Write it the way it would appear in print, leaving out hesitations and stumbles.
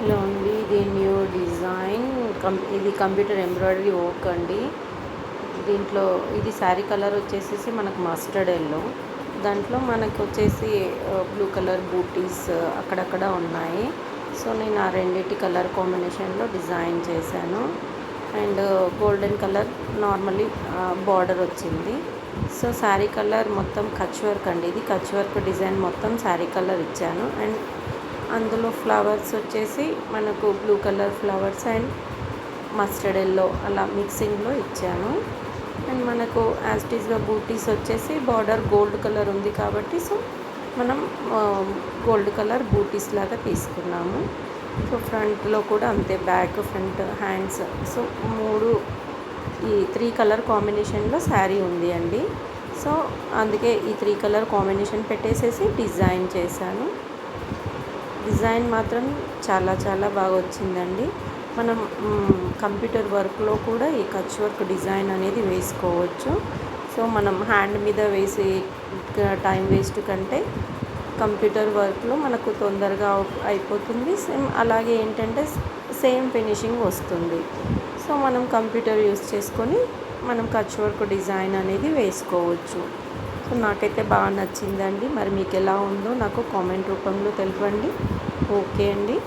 ఇలా ఉంది. ఇది న్యూ డిజైన్. ఇది కంప్యూటర్ ఎంబ్రాయిడరీ వర్క్ అండి. దీంట్లో ఇది శారీ కలర్ వచ్చేసేసి మనకు మస్టర్డ్ ఎల్లో. దాంట్లో మనకు వచ్చేసి బ్లూ కలర్ బూటీస్ అక్కడక్కడ ఉన్నాయి. సో నేను ఆ రెండిటి కలర్ కాంబినేషన్లో డిజైన్ చేశాను. And golden colour normally border వచ్చింది. సో శారీ కలర్ మొత్తం కచ్ వర్క్ అండి. ఇది కచ్ వర్క్ డిజైన్ మొత్తం శారీ కలర్ ఇచ్చాను. అండ్ అందులో ఫ్లవర్స్ వచ్చేసి మనకు blue colour flowers and mustard yellow అలా మిక్సింగ్లో ఇచ్చాను. అండ్ మనకు యాజ్ ఇట్ ఈస్గా బూటీస్ వచ్చేసి బార్డర్ గోల్డ్ కలర్ ఉంది కాబట్టి సో మనం గోల్డ్ కలర్ బూటీస్ లాగా తీసుకున్నాము. సో ఫ్రంట్లో కూడా అంతే, బ్యాక్ ఫ్రంట్ హ్యాండ్స్. సో ఈ 3 కలర్ కాంబినేషన్లో శారీ ఉంది అండి. సో అందుకే ఈ 3 కలర్ కాంబినేషన్ పెట్టేసేసి డిజైన్ చేశాను. డిజైన్ మాత్రం చాలా చాలా బాగా వచ్చిందండి. మనం కంప్యూటర్ వర్క్లో కూడా ఈ కచ్ వర్క్ డిజైన్ అనేది వేసుకోవచ్చు. సో మనం హ్యాండ్ మీద వేసే టైం వేస్ట్ కంటే కంప్యూటర్ వర్క్లో మనకు తొందరగా అయిపోతుంది. అలాగే ఏంటంటే సేమ్ ఫినిషింగ్ వస్తుంది. సో మనం కంప్యూటర్ యూస్ చేసుకొని మనం కచ్ వర్క్ డిజైన్ అనేది వేసుకోవచ్చు. సో నాకైతే బాగా నచ్చిందండి. మరి మీకు ఎలా ఉందో నాకు కామెంట్ రూపంలో తెలపండి. ఓకే అండి.